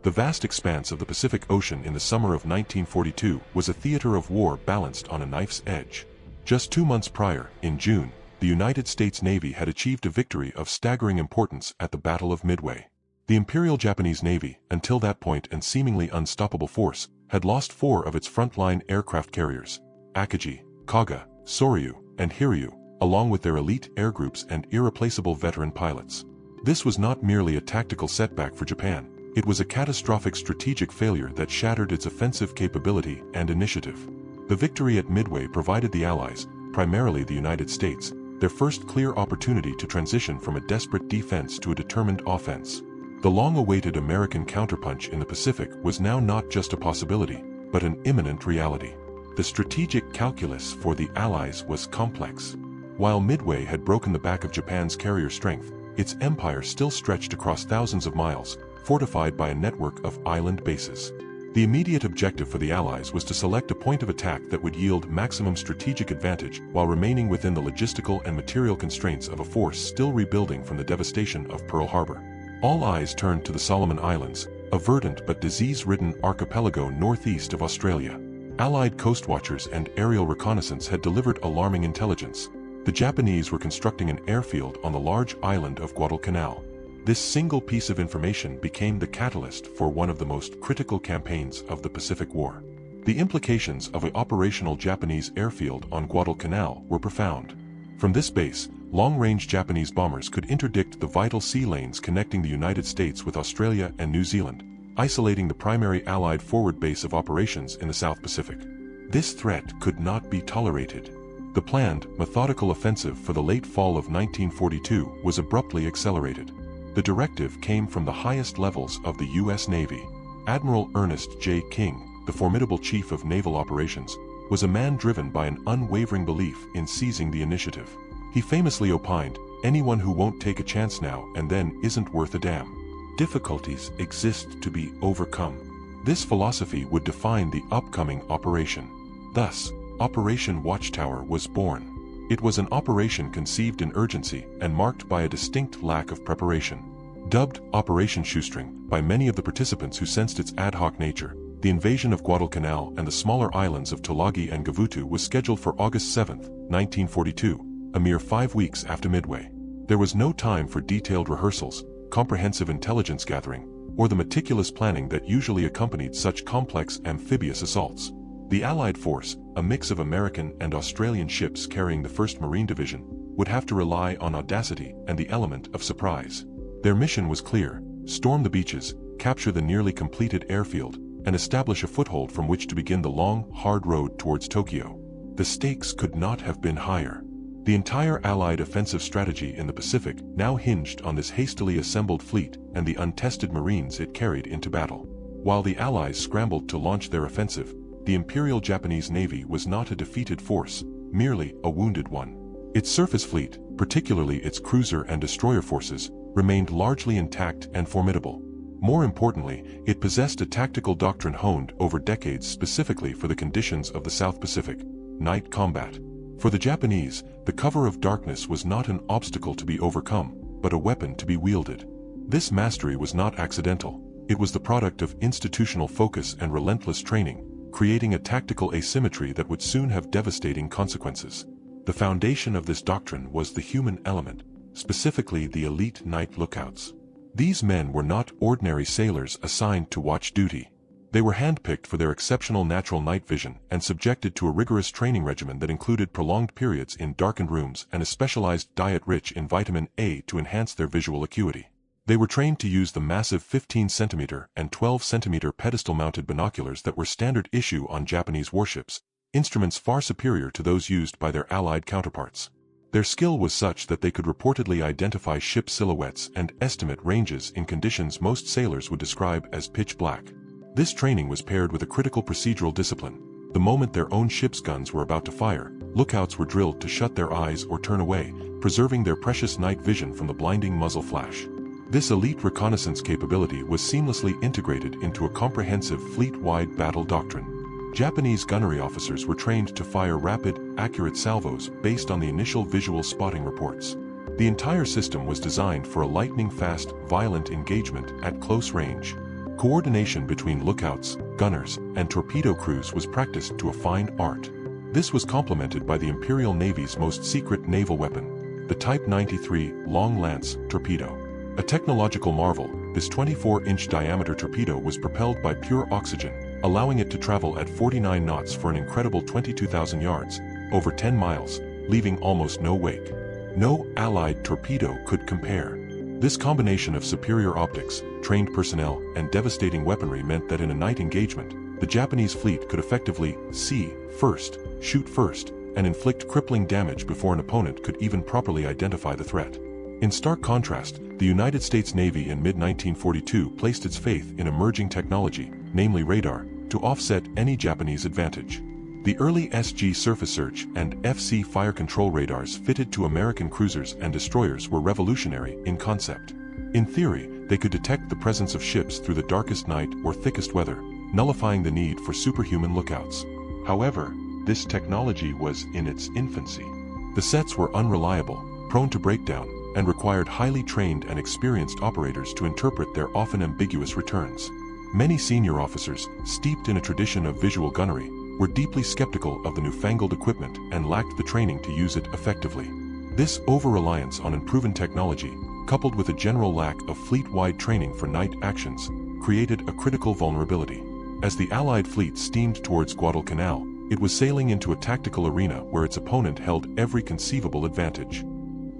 The vast expanse of the Pacific Ocean in the summer of 1942 was a theater of war balanced on a knife's edge. Just 2 months prior, in June, the United States Navy had achieved a victory of staggering importance at the Battle of Midway. The Imperial Japanese Navy, until that point an seemingly unstoppable force, had lost 4 of its frontline aircraft carriers, Akagi, Kaga, Soryu, and Hiryu, along with their elite air groups and irreplaceable veteran pilots. This was not merely a tactical setback for Japan, it was a catastrophic strategic failure that shattered its offensive capability and initiative. The victory at Midway provided the Allies, primarily the United States, their first clear opportunity to transition from a desperate defense to a determined offense. The long-awaited American counterpunch in the Pacific was now not just a possibility, but an imminent reality. The strategic calculus for the Allies was complex. While Midway had broken the back of Japan's carrier strength, its empire still stretched across thousands of miles, fortified by a network of island bases. The immediate objective for the Allies was to select a point of attack that would yield maximum strategic advantage while remaining within the logistical and material constraints of a force still rebuilding from the devastation of Pearl Harbor. All eyes turned to the Solomon Islands, a verdant but disease-ridden archipelago northeast of Australia. Allied coastwatchers and aerial reconnaissance had delivered alarming intelligence. The Japanese were constructing an airfield on the large island of Guadalcanal. This single piece of information became the catalyst for one of the most critical campaigns of the Pacific War. The implications of an operational Japanese airfield on Guadalcanal were profound. From this base, long-range Japanese bombers could interdict the vital sea lanes connecting the United States with Australia and New Zealand, isolating the primary Allied forward base of operations in the South Pacific. This threat could not be tolerated. The planned, methodical offensive for the late fall of 1942 was abruptly accelerated. The directive came from the highest levels of the U.S. Navy. Admiral Ernest J. King, the formidable chief of naval operations, was a man driven by an unwavering belief in seizing the initiative. He famously opined, "Anyone who won't take a chance now and then isn't worth a damn. Difficulties exist to be overcome." This philosophy would define the upcoming operation. Thus, Operation Watchtower was born. It was an operation conceived in urgency and marked by a distinct lack of preparation. Dubbed Operation Shoestring by many of the participants who sensed its ad hoc nature, the invasion of Guadalcanal and the smaller islands of Tulagi and Gavutu was scheduled for August 7, 1942, a mere 5 weeks after Midway. There was no time for detailed rehearsals, comprehensive intelligence gathering, or the meticulous planning that usually accompanied such complex amphibious assaults. The Allied force, a mix of American and Australian ships carrying the 1st Marine Division, would have to rely on audacity and the element of surprise. Their mission was clear: storm the beaches, capture the nearly completed airfield, and establish a foothold from which to begin the long, hard road towards Tokyo. The stakes could not have been higher. The entire Allied offensive strategy in the Pacific now hinged on this hastily assembled fleet and the untested Marines it carried into battle. While the Allies scrambled to launch their offensive, the Imperial Japanese Navy was not a defeated force, merely a wounded one. Its surface fleet, particularly its cruiser and destroyer forces, remained largely intact and formidable. More importantly, it possessed a tactical doctrine honed over decades specifically for the conditions of the South Pacific: night combat. For the Japanese, the cover of darkness was not an obstacle to be overcome, but a weapon to be wielded. This mastery was not accidental. It was the product of institutional focus and relentless training, creating a tactical asymmetry that would soon have devastating consequences. The foundation of this doctrine was the human element, specifically the elite night lookouts. These men were not ordinary sailors assigned to watch duty. They were handpicked for their exceptional natural night vision and subjected to a rigorous training regimen that included prolonged periods in darkened rooms and a specialized diet rich in vitamin A to enhance their visual acuity. They were trained to use the massive 15-centimeter and 12-centimeter pedestal-mounted binoculars that were standard issue on Japanese warships, instruments far superior to those used by their Allied counterparts. Their skill was such that they could reportedly identify ship silhouettes and estimate ranges in conditions most sailors would describe as pitch black. This training was paired with a critical procedural discipline. The moment their own ship's guns were about to fire, lookouts were drilled to shut their eyes or turn away, preserving their precious night vision from the blinding muzzle flash. This elite reconnaissance capability was seamlessly integrated into a comprehensive fleet-wide battle doctrine. Japanese gunnery officers were trained to fire rapid, accurate salvos based on the initial visual spotting reports. The entire system was designed for a lightning-fast, violent engagement at close range. Coordination between lookouts, gunners, and torpedo crews was practiced to a fine art. This was complemented by the Imperial Navy's most secret naval weapon, the Type 93 Long Lance torpedo. A technological marvel, this 24-inch diameter torpedo was propelled by pure oxygen, allowing it to travel at 49 knots for an incredible 22,000 yards, over 10 miles, leaving almost no wake. No Allied torpedo could compare. This combination of superior optics, trained personnel, and devastating weaponry meant that in a night engagement, the Japanese fleet could effectively see first, shoot first, and inflict crippling damage before an opponent could even properly identify the threat. In stark contrast, the United States Navy in mid-1942 placed its faith in emerging technology, namely radar, to offset any Japanese advantage. The early SG surface search and FC fire control radars fitted to American cruisers and destroyers were revolutionary in concept. In theory, they could detect the presence of ships through the darkest night or thickest weather, nullifying the need for superhuman lookouts. However, this technology was in its infancy. The sets were unreliable, prone to breakdown, and required highly trained and experienced operators to interpret their often ambiguous returns. Many senior officers, steeped in a tradition of visual gunnery, were deeply skeptical of the newfangled equipment and lacked the training to use it effectively. This over-reliance on unproven technology, coupled with a general lack of fleet-wide training for night actions, created a critical vulnerability. As the Allied fleet steamed towards Guadalcanal, it was sailing into a tactical arena where its opponent held every conceivable advantage.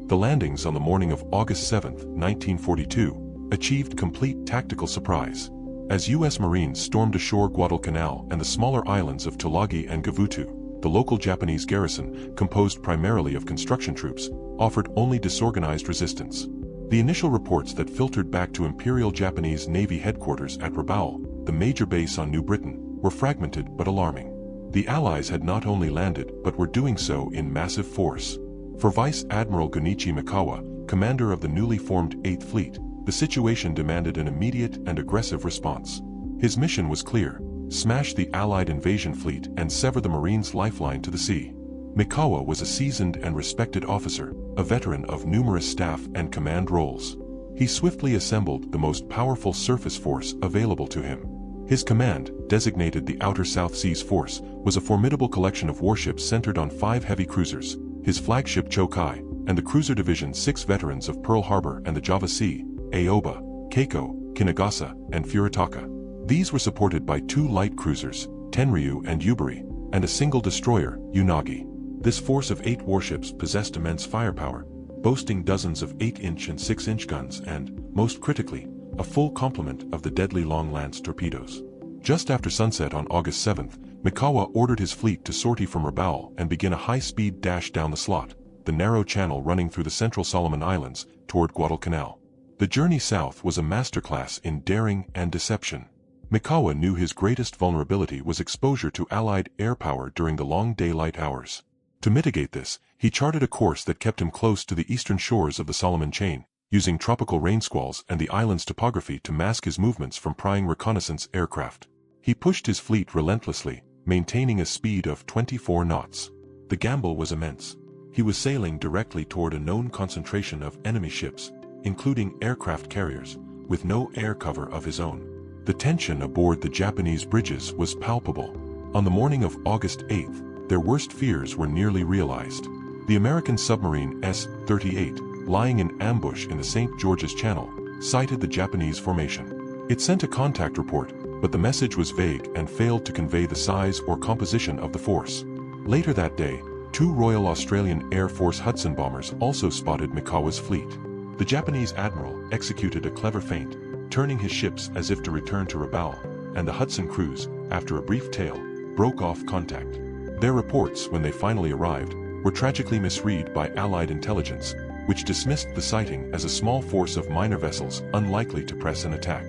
The landings on the morning of August 7, 1942, achieved complete tactical surprise. As U.S. Marines stormed ashore Guadalcanal and the smaller islands of Tulagi and Gavutu, the local Japanese garrison, composed primarily of construction troops, offered only disorganized resistance. The initial reports that filtered back to Imperial Japanese Navy headquarters at Rabaul, the major base on New Britain, were fragmented but alarming. The Allies had not only landed but were doing so in massive force. For Vice Admiral Gunichi Mikawa, commander of the newly formed 8th Fleet, the situation demanded an immediate and aggressive response. His mission was clear: smash the Allied invasion fleet and sever the Marines' lifeline to the sea. Mikawa was a seasoned and respected officer, a veteran of numerous staff and command roles. He swiftly assembled the most powerful surface force available to him. His command, designated the Outer South Seas Force, was a formidable collection of warships centered on 5 heavy cruisers, his flagship Chokai, and the cruiser division's 6 veterans of Pearl Harbor and the Java Sea, Aoba, Keiko, Kinagasa, and Furitaka. These were supported by 2 light cruisers, Tenryu and Yubari, and a single destroyer, Unagi. This force of 8 warships possessed immense firepower, boasting dozens of 8-inch and 6-inch guns and, most critically, a full complement of the deadly Long Lance torpedoes. Just after sunset on August 7, Mikawa ordered his fleet to sortie from Rabaul and begin a high-speed dash down the slot, the narrow channel running through the central Solomon Islands, toward Guadalcanal. The journey south was a masterclass in daring and deception. Mikawa knew his greatest vulnerability was exposure to Allied air power during the long daylight hours. To mitigate this, he charted a course that kept him close to the eastern shores of the Solomon Chain, using tropical rain squalls and the island's topography to mask his movements from prying reconnaissance aircraft. He pushed his fleet relentlessly, maintaining a speed of 24 knots. The gamble was immense. He was sailing directly toward a known concentration of enemy ships, including aircraft carriers, with no air cover of his own. The tension aboard the Japanese bridges was palpable. On the morning of August 8th, their worst fears were nearly realized. The American submarine S-38, lying in ambush in the St. George's Channel, sighted the Japanese formation. It sent a contact report, but the message was vague and failed to convey the size or composition of the force. Later that day, 2 Royal Australian Air Force Hudson bombers also spotted Mikawa's fleet. The Japanese admiral executed a clever feint, turning his ships as if to return to Rabaul, and the Hudson crews, after a brief tail, broke off contact. Their reports, when they finally arrived, were tragically misread by Allied intelligence, which dismissed the sighting as a small force of minor vessels unlikely to press an attack.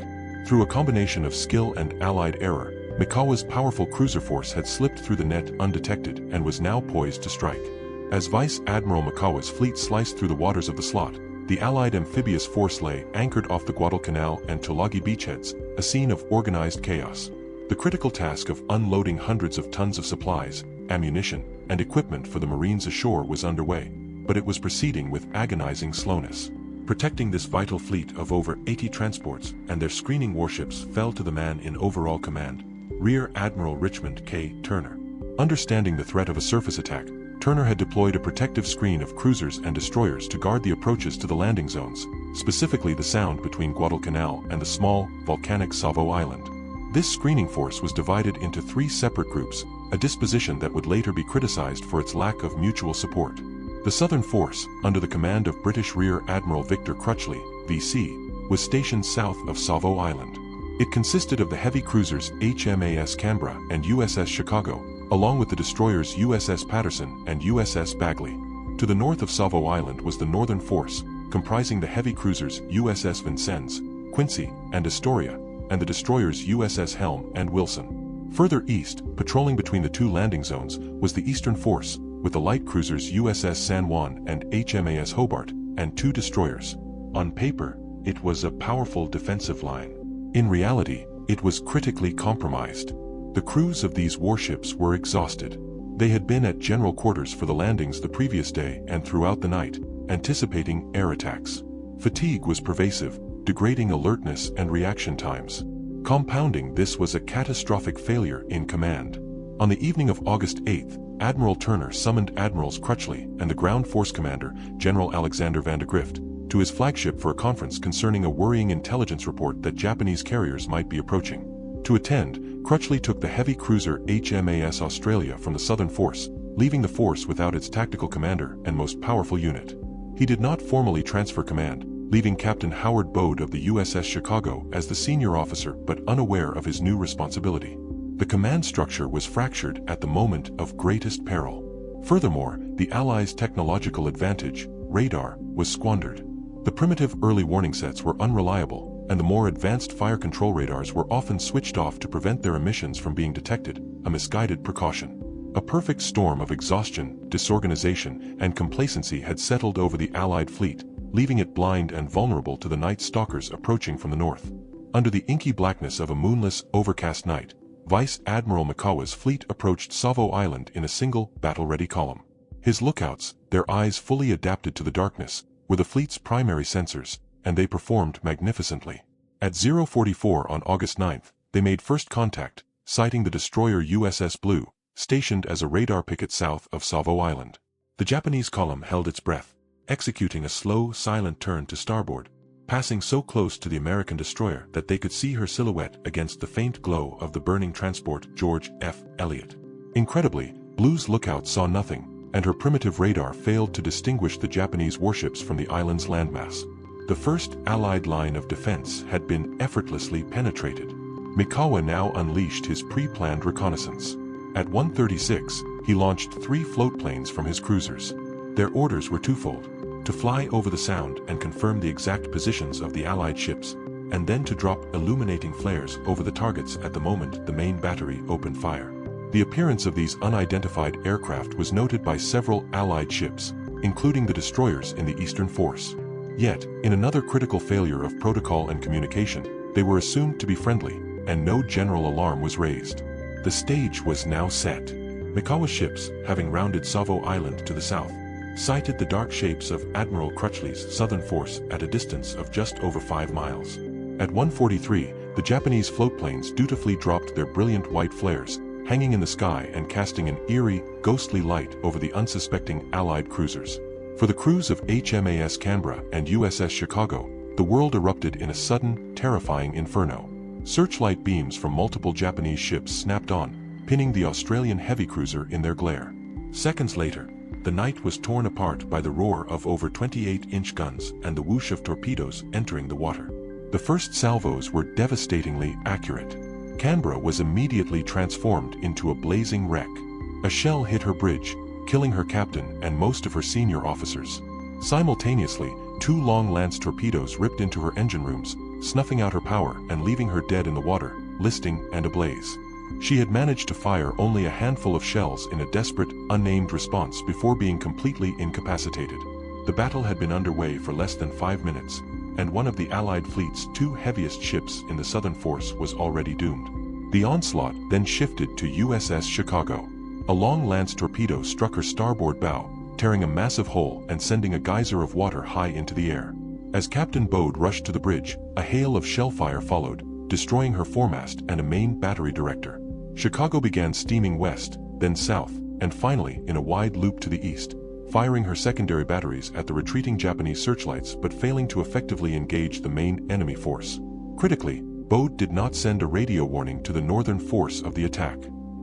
Through a combination of skill and Allied error, Mikawa's powerful cruiser force had slipped through the net undetected and was now poised to strike. As Vice Admiral Mikawa's fleet sliced through the waters of the slot, the Allied amphibious force lay anchored off the Guadalcanal and Tulagi beachheads, a scene of organized chaos. The critical task of unloading hundreds of tons of supplies, ammunition, and equipment for the Marines ashore was underway, but it was proceeding with agonizing slowness. Protecting this vital fleet of over 80 transports and their screening warships fell to the man in overall command, Rear Admiral Richmond K. Turner. Understanding the threat of a surface attack, Turner had deployed a protective screen of cruisers and destroyers to guard the approaches to the landing zones, specifically the sound between Guadalcanal and the small, volcanic Savo Island. This screening force was divided into 3 separate groups, a disposition that would later be criticized for its lack of mutual support. The Southern Force, under the command of British Rear Admiral Victor Crutchley, V.C., was stationed south of Savo Island. It consisted of the heavy cruisers HMAS Canberra and USS Chicago, along with the destroyers USS Patterson and USS Bagley. To the north of Savo Island was the Northern Force, comprising the heavy cruisers USS Vincennes, Quincy, and Astoria, and the destroyers USS Helm and Wilson. Further east, patrolling between the 2 landing zones, was the Eastern Force, with the light cruisers USS San Juan and HMAS Hobart, and 2 destroyers. On paper, it was a powerful defensive line. In reality, it was critically compromised. The crews of these warships were exhausted. They had been at general quarters for the landings the previous day and throughout the night, anticipating air attacks. Fatigue was pervasive, degrading alertness and reaction times. Compounding this was a catastrophic failure in command. On the evening of August 8th, Admiral Turner summoned Admirals Crutchley and the Ground Force Commander, General Alexander Vandegrift, to his flagship for a conference concerning a worrying intelligence report that Japanese carriers might be approaching. To attend, Crutchley took the heavy cruiser HMAS Australia from the Southern Force, leaving the force without its tactical commander and most powerful unit. He did not formally transfer command, leaving Captain Howard Bode of the USS Chicago as the senior officer but unaware of his new responsibility. The command structure was fractured at the moment of greatest peril. Furthermore, the Allies' technological advantage, radar, was squandered. The primitive early warning sets were unreliable, and the more advanced fire control radars were often switched off to prevent their emissions from being detected, a misguided precaution. A perfect storm of exhaustion, disorganization, and complacency had settled over the Allied fleet, leaving it blind and vulnerable to the night stalkers approaching from the north. Under the inky blackness of a moonless, overcast night, Vice Admiral Mikawa's fleet approached Savo Island in a single, battle-ready column. His lookouts, their eyes fully adapted to the darkness, were the fleet's primary sensors, and they performed magnificently. At 0:44 on August 9th, they made first contact, sighting the destroyer USS Blue, stationed as a radar picket south of Savo Island. The Japanese column held its breath, executing a slow, silent turn to starboard, passing so close to the American destroyer that they could see her silhouette against the faint glow of the burning transport George F. Elliott. Incredibly, Blue's lookout saw nothing, and her primitive radar failed to distinguish the Japanese warships from the island's landmass. The first Allied line of defense had been effortlessly penetrated. Mikawa now unleashed his pre-planned reconnaissance. At 1:36, he launched 3 float planes from his cruisers. Their orders were twofold: to fly over the sound and confirm the exact positions of the Allied ships, and then to drop illuminating flares over the targets at the moment the main battery opened fire. The appearance of these unidentified aircraft was noted by several Allied ships, including the destroyers in the Eastern Force. Yet, in another critical failure of protocol and communication, they were assumed to be friendly, and no general alarm was raised. The stage was now set. Mikawa's ships, having rounded Savo Island to the south, sighted the dark shapes of Admiral Crutchley's Southern Force at a distance of just over 5 miles. At 1:43, the Japanese float planes dutifully dropped their brilliant white flares, hanging in the sky and casting an eerie, ghostly light over the unsuspecting Allied cruisers. For the crews of HMAS Canberra and USS Chicago, the world erupted in a sudden, terrifying inferno. Searchlight beams from multiple Japanese ships snapped on, pinning the Australian heavy cruiser in their glare. Seconds later, the night was torn apart by the roar of over 28-inch guns and the whoosh of torpedoes entering the water. The first salvos were devastatingly accurate. Canberra was immediately transformed into a blazing wreck. A shell hit her bridge, killing her captain and most of her senior officers. Simultaneously, 2 long lance torpedoes ripped into her engine rooms, snuffing out her power and leaving her dead in the water, listing and ablaze. She had managed to fire only a handful of shells in a desperate, unnamed response before being completely incapacitated. The battle had been underway for less than 5 minutes, and one of the Allied fleet's 2 heaviest ships in the Southern Force was already doomed. The onslaught then shifted to USS Chicago. A long lance torpedo struck her starboard bow, tearing a massive hole and sending a geyser of water high into the air. As Captain Bode rushed to the bridge, a hail of shellfire followed, destroying her foremast and a main battery director. Chicago began steaming west, then south, and finally in a wide loop to the east, firing her secondary batteries at the retreating Japanese searchlights but failing to effectively engage the main enemy force. Critically, Bode did not send a radio warning to the northern force of the attack.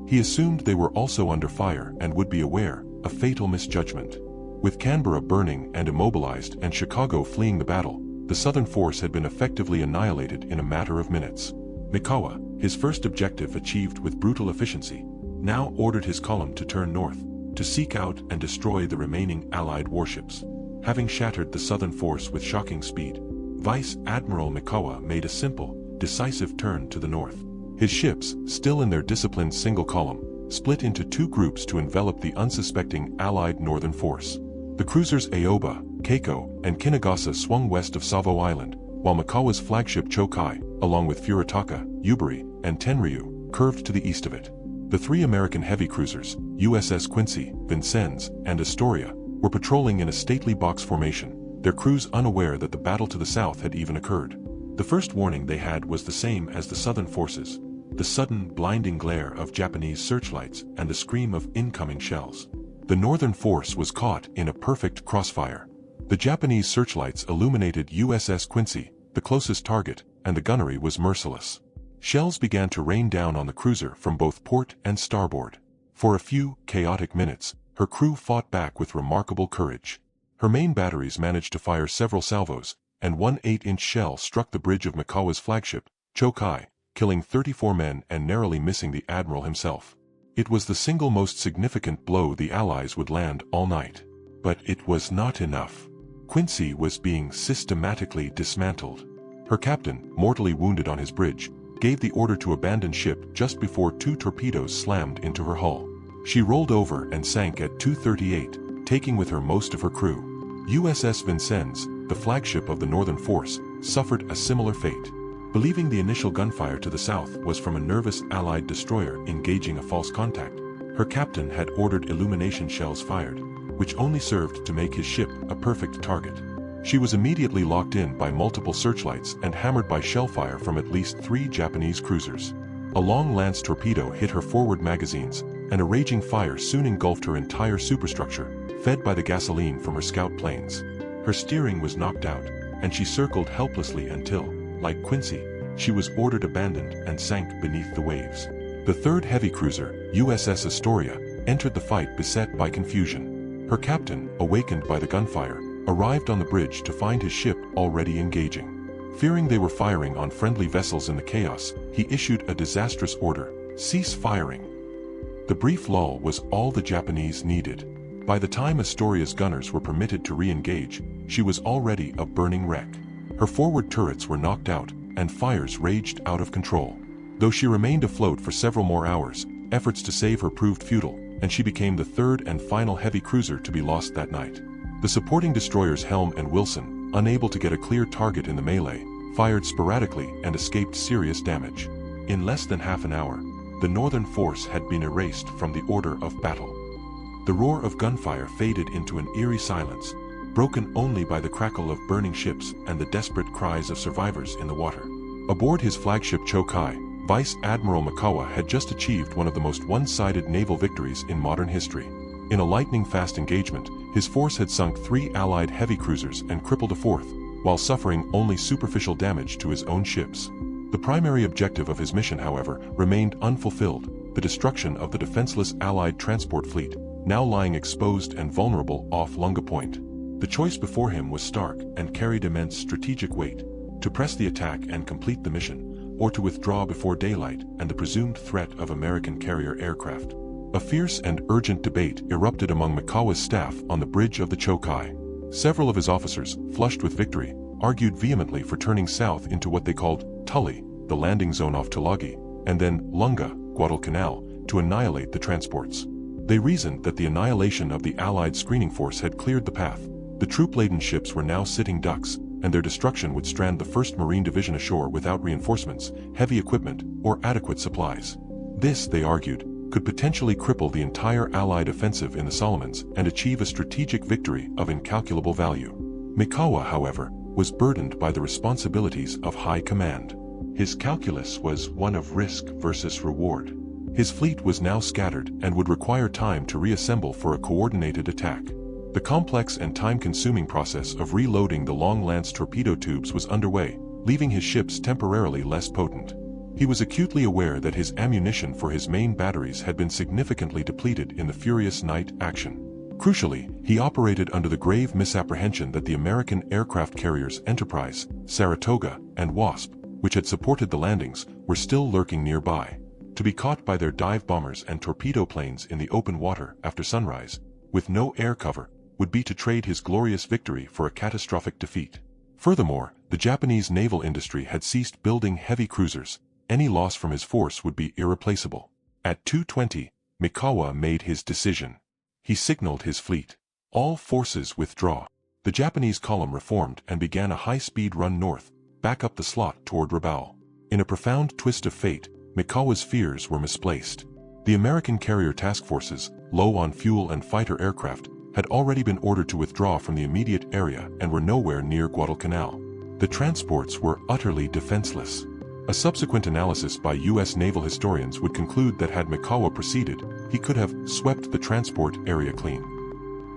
He assumed they were also under fire and would be aware, a fatal misjudgment. With Canberra burning and immobilized and Chicago fleeing the battle, the southern force had been effectively annihilated in a matter of minutes. Mikawa, his first objective achieved with brutal efficiency, now ordered his column to turn north, to seek out and destroy the remaining Allied warships. Having shattered the southern force with shocking speed, Vice Admiral Mikawa made a simple, decisive turn to the north. His ships, still in their disciplined single column, split into two groups to envelop the unsuspecting Allied northern force. The cruisers Aoba, Keiko, and Kinagasa swung west of Savo Island, while Mikawa's flagship Chokai, along with Furitaka, Yubari, and Tenryu, curved to the east of it. The three American heavy cruisers, USS Quincy, Vincennes, and Astoria, were patrolling in a stately box formation, their crews unaware that the battle to the south had even occurred. The first warning they had was the same as the southern forces: the sudden, blinding glare of Japanese searchlights and the scream of incoming shells. The northern force was caught in a perfect crossfire. The Japanese searchlights illuminated USS Quincy, the closest target, and the gunnery was merciless. Shells began to rain down on the cruiser from both port and starboard. For a few chaotic minutes, her crew fought back with remarkable courage. Her main batteries managed to fire several salvos, and one 8-inch shell struck the bridge of Mikawa's flagship, Chokai, killing 34 men and narrowly missing the admiral himself. It was the single most significant blow the Allies would land all night. But it was not enough. Quincy was being systematically dismantled. Her captain, mortally wounded on his bridge, gave the order to abandon ship just before two torpedoes slammed into her hull. She rolled over and sank at 2:38, taking with her most of her crew. USS Vincennes, the flagship of the northern force, suffered a similar fate. Believing the initial gunfire to the south was from a nervous Allied destroyer engaging a false contact, her captain had ordered illumination shells fired, which only served to make his ship a perfect target. She was immediately locked in by multiple searchlights and hammered by shellfire from at least 3 Japanese cruisers. A long lance torpedo hit her forward magazines, and a raging fire soon engulfed her entire superstructure, fed by the gasoline from her scout planes. Her steering was knocked out, and she circled helplessly until, like Quincy, she was ordered abandoned and sank beneath the waves. The third heavy cruiser, USS Astoria, entered the fight beset by confusion. Her captain, awakened by the gunfire, arrived on the bridge to find his ship already engaging. Fearing they were firing on friendly vessels in the chaos, he issued a disastrous order: cease firing. The brief lull was all the Japanese needed. By the time Astoria's gunners were permitted to re-engage, she was already a burning wreck. Her forward turrets were knocked out, and fires raged out of control. Though she remained afloat for several more hours, efforts to save her proved futile, and she became the third and final heavy cruiser to be lost that night. The supporting destroyers Helm and Wilson, unable to get a clear target in the melee, fired sporadically and escaped serious damage. In less than half an hour, the northern force had been erased from the order of battle. The roar of gunfire faded into an eerie silence, broken only by the crackle of burning ships and the desperate cries of survivors in the water. Aboard his flagship Chokai, Vice Admiral Mikawa had just achieved one of the most one-sided naval victories in modern history. In a lightning-fast engagement, his force had sunk 3 Allied heavy cruisers and crippled a fourth, while suffering only superficial damage to his own ships. The primary objective of his mission, however, remained unfulfilled: the destruction of the defenseless Allied transport fleet, now lying exposed and vulnerable off Lunga Point. The choice before him was stark and carried immense strategic weight: to press the attack and complete the mission, or to withdraw before daylight and the presumed threat of American carrier aircraft. A fierce and urgent debate erupted among Mikawa's staff on the bridge of the Chokai. Several of his officers, flushed with victory, argued vehemently for turning south into what they called Tully, the landing zone off Tulagi, and then Lunga, Guadalcanal, to annihilate the transports. They reasoned that the annihilation of the Allied screening force had cleared the path. The troop-laden ships were now sitting ducks, and their destruction would strand the 1st Marine Division ashore without reinforcements, heavy equipment, or adequate supplies. This, they argued, could potentially cripple the entire Allied offensive in the Solomons and achieve a strategic victory of incalculable value. Mikawa, however, was burdened by the responsibilities of high command. His calculus was one of risk versus reward. His fleet was now scattered and would require time to reassemble for a coordinated attack. The complex and time-consuming process of reloading the long-lance torpedo tubes was underway, leaving his ships temporarily less potent. He was acutely aware that his ammunition for his main batteries had been significantly depleted in the furious night action. Crucially, he operated under the grave misapprehension that the American aircraft carriers Enterprise, Saratoga, and Wasp, which had supported the landings, were still lurking nearby. To be caught by their dive bombers and torpedo planes in the open water after sunrise, with no air cover, would be to trade his glorious victory for a catastrophic defeat. Furthermore, the Japanese naval industry had ceased building heavy cruisers. Any loss from his force would be irreplaceable. At 2:20, Mikawa made his decision. He signaled his fleet. All forces withdraw. The Japanese column reformed and began a high-speed run north, back up the slot toward Rabaul. In a profound twist of fate, Mikawa's fears were misplaced. The American carrier task forces, low on fuel and fighter aircraft, had already been ordered to withdraw from the immediate area and were nowhere near Guadalcanal. The transports were utterly defenseless. A subsequent analysis by U.S. naval historians would conclude that had Mikawa proceeded, he could have swept the transport area clean.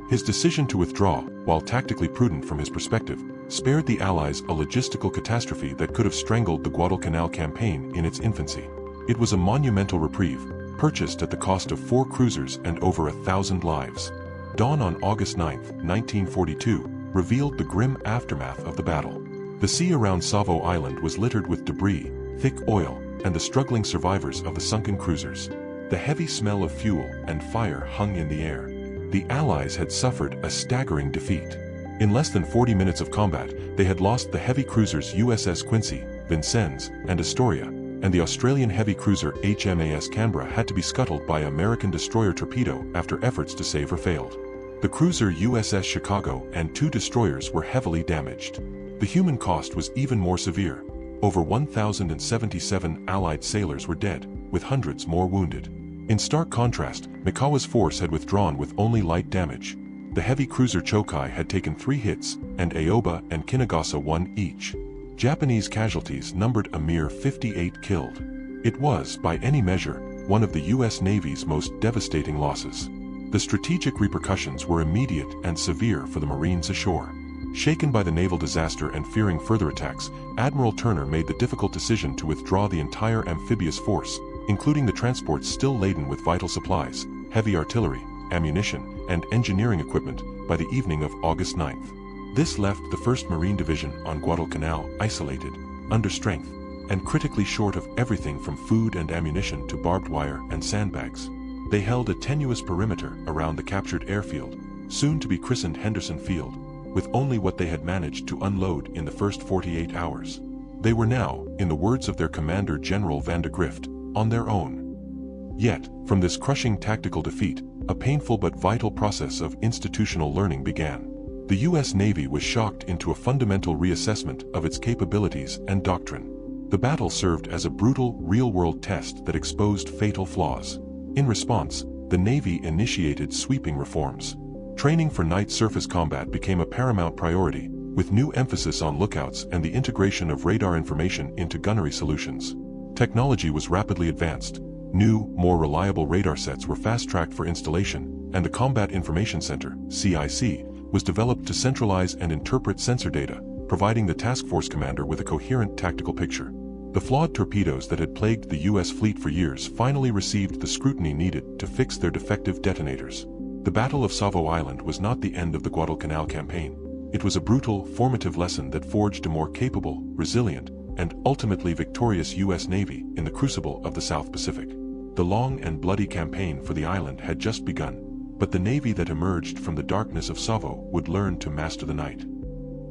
His decision to withdraw, while tactically prudent from his perspective, spared the Allies a logistical catastrophe that could have strangled the Guadalcanal campaign in its infancy. It was a monumental reprieve, purchased at the cost of 4 cruisers and over 1,000 lives. Dawn on August 9, 1942, revealed the grim aftermath of the battle. The sea around Savo Island was littered with debris, thick oil, and the struggling survivors of the sunken cruisers. The heavy smell of fuel and fire hung in the air. The Allies had suffered a staggering defeat. In less than 40 minutes of combat, they had lost the heavy cruisers USS Quincy, Vincennes, and Astoria, and the Australian heavy cruiser HMAS Canberra had to be scuttled by American destroyer torpedo after efforts to save her failed. The cruiser USS Chicago and 2 destroyers were heavily damaged. The human cost was even more severe. Over 1,077 Allied sailors were dead, with hundreds more wounded. In stark contrast, Mikawa's force had withdrawn with only light damage. The heavy cruiser Chokai had taken 3 hits, and Aoba and Kinagasa 1 each. Japanese casualties numbered a mere 58 killed. It was, by any measure, one of the U.S. Navy's most devastating losses. The strategic repercussions were immediate and severe for the Marines ashore. Shaken by the naval disaster and fearing further attacks, Admiral Turner made the difficult decision to withdraw the entire amphibious force, including the transports still laden with vital supplies, heavy artillery, ammunition, and engineering equipment, by the evening of August 9th. This left the 1st Marine Division on Guadalcanal isolated, understrength, and critically short of everything from food and ammunition to barbed wire and sandbags. They held a tenuous perimeter around the captured airfield, soon to be christened Henderson Field, with only what they had managed to unload in the first 48 hours. They were now, in the words of their commander General Van de Grift, on their own. Yet, from this crushing tactical defeat, a painful but vital process of institutional learning began. The U.S. Navy was shocked into a fundamental reassessment of its capabilities and doctrine. The battle served as a brutal, real-world test that exposed fatal flaws. In response, the Navy initiated sweeping reforms. Training for night surface combat became a paramount priority, with new emphasis on lookouts and the integration of radar information into gunnery solutions. Technology was rapidly advanced. New, more reliable radar sets were fast-tracked for installation, and the Combat Information Center, CIC, was developed to centralize and interpret sensor data, providing the task force commander with a coherent tactical picture. The flawed torpedoes that had plagued the U.S. fleet for years finally received the scrutiny needed to fix their defective detonators. The Battle of Savo Island was not the end of the Guadalcanal campaign. It was a brutal, formative lesson that forged a more capable, resilient, and ultimately victorious U.S. Navy in the crucible of the South Pacific. The long and bloody campaign for the island had just begun, but the Navy that emerged from the darkness of Savo would learn to master the night.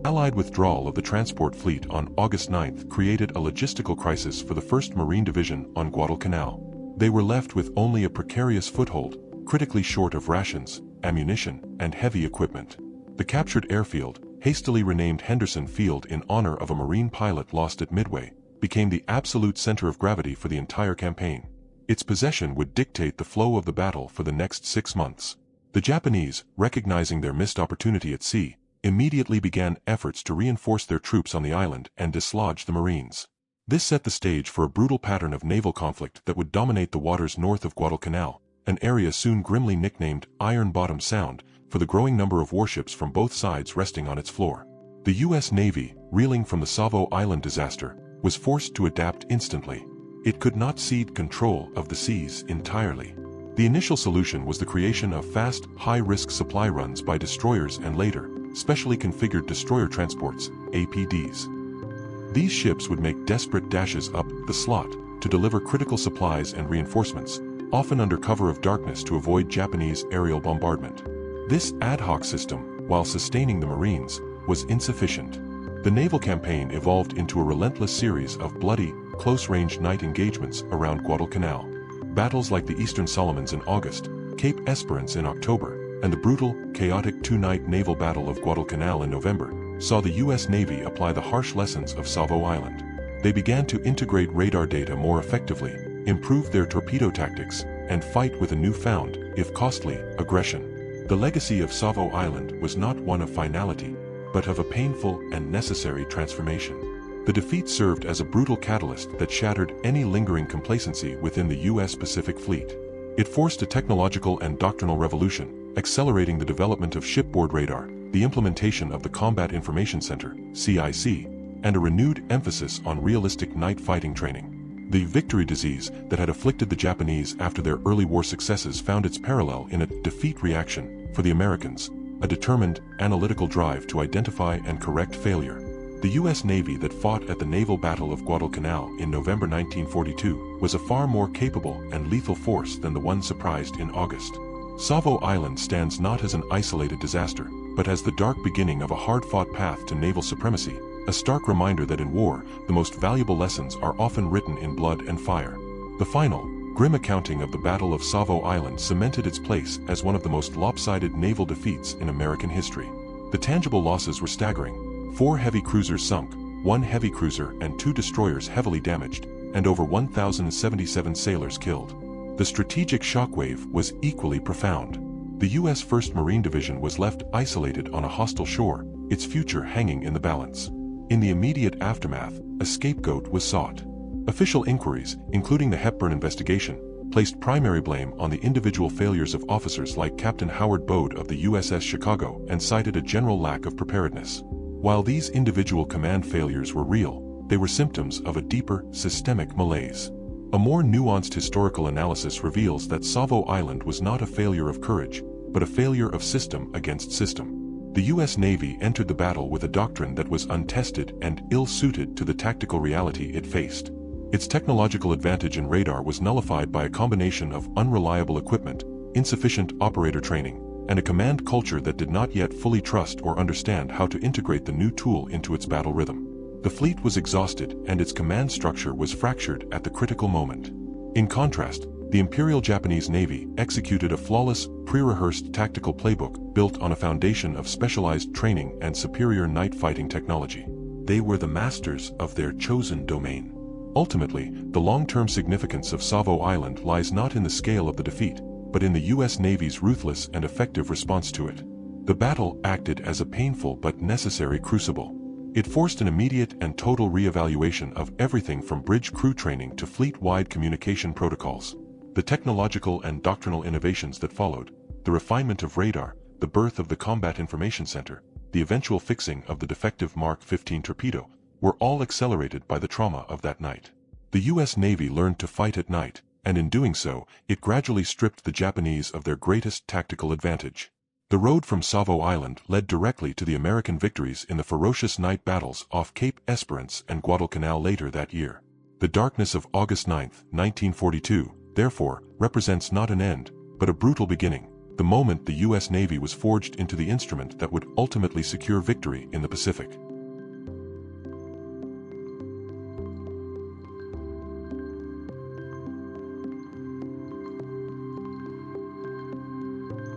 Allied withdrawal of the transport fleet on August 9th created a logistical crisis for the 1st Marine Division on Guadalcanal. They were left with only a precarious foothold, critically short of rations, ammunition, and heavy equipment. The captured airfield, hastily renamed Henderson Field in honor of a Marine pilot lost at Midway, became the absolute center of gravity for the entire campaign. Its possession would dictate the flow of the battle for the next 6 months. The Japanese, recognizing their missed opportunity at sea, immediately began efforts to reinforce their troops on the island and dislodge the Marines. This set the stage for a brutal pattern of naval conflict that would dominate the waters north of Guadalcanal, an area soon grimly nicknamed Iron Bottom Sound, for the growing number of warships from both sides resting on its floor. The U.S. Navy, reeling from the Savo Island disaster, was forced to adapt instantly. It could not cede control of the seas entirely. The initial solution was the creation of fast, high-risk supply runs by destroyers and later, specially configured destroyer transports, APDs. These ships would make desperate dashes up the slot to deliver critical supplies and reinforcements, often under cover of darkness to avoid Japanese aerial bombardment. This ad hoc system, while sustaining the Marines, was insufficient. The naval campaign evolved into a relentless series of bloody, close-range night engagements around Guadalcanal. Battles like the Eastern Solomons in August, Cape Esperance in October, and the brutal, chaotic two-night naval Battle of Guadalcanal in November saw the U.S. Navy apply the harsh lessons of Savo Island. They began to integrate radar data more effectively, improve their torpedo tactics, and fight with a newfound, if costly, aggression. The legacy of Savo Island was not one of finality, but of a painful and necessary transformation. The defeat served as a brutal catalyst that shattered any lingering complacency within the U.S. Pacific Fleet. It forced a technological and doctrinal revolution, accelerating the development of shipboard radar, the implementation of the Combat Information Center, CIC, and a renewed emphasis on realistic night fighting training. The victory disease that had afflicted the Japanese after their early war successes found its parallel in a defeat reaction for the Americans, a determined, analytical drive to identify and correct failure. The U.S. Navy that fought at the Naval Battle of Guadalcanal in November 1942 was a far more capable and lethal force than the one surprised in August. Savo Island stands not as an isolated disaster, but as the dark beginning of a hard-fought path to naval supremacy, a stark reminder that in war, the most valuable lessons are often written in blood and fire. The final, grim accounting of the Battle of Savo Island cemented its place as one of the most lopsided naval defeats in American history. The tangible losses were staggering: 4 heavy cruisers sunk, 1 heavy cruiser and 2 destroyers heavily damaged, and over 1,077 sailors killed. The strategic shockwave was equally profound. The U.S. 1st Marine Division was left isolated on a hostile shore, its future hanging in the balance. In the immediate aftermath, a scapegoat was sought. Official inquiries, including the Hepburn investigation, placed primary blame on the individual failures of officers like Captain Howard Bode of the USS Chicago and cited a general lack of preparedness. While these individual command failures were real, they were symptoms of a deeper, systemic malaise. A more nuanced historical analysis reveals that Savo Island was not a failure of courage, but a failure of system against system. The U.S. Navy entered the battle with a doctrine that was untested and ill-suited to the tactical reality it faced. Its technological advantage in radar was nullified by a combination of unreliable equipment, insufficient operator training, and a command culture that did not yet fully trust or understand how to integrate the new tool into its battle rhythm. The fleet was exhausted and its command structure was fractured at the critical moment. In contrast, the Imperial Japanese Navy executed a flawless, pre-rehearsed tactical playbook built on a foundation of specialized training and superior night fighting technology. They were the masters of their chosen domain. Ultimately, the long-term significance of Savo Island lies not in the scale of the defeat, but in the U.S. Navy's ruthless and effective response to it. The battle acted as a painful but necessary crucible. It forced an immediate and total re-evaluation of everything from bridge crew training to fleet-wide communication protocols. The technological and doctrinal innovations that followed, the refinement of radar, the birth of the Combat Information Center, the eventual fixing of the defective Mark 15 torpedo, were all accelerated by the trauma of that night. The U.S. Navy learned to fight at night, and in doing so, it gradually stripped the Japanese of their greatest tactical advantage. The road from Savo Island led directly to the American victories in the ferocious night battles off Cape Esperance and Guadalcanal later that year. The darkness of August 9, 1942, therefore, represents not an end, but a brutal beginning, the moment the U.S. Navy was forged into the instrument that would ultimately secure victory in the Pacific.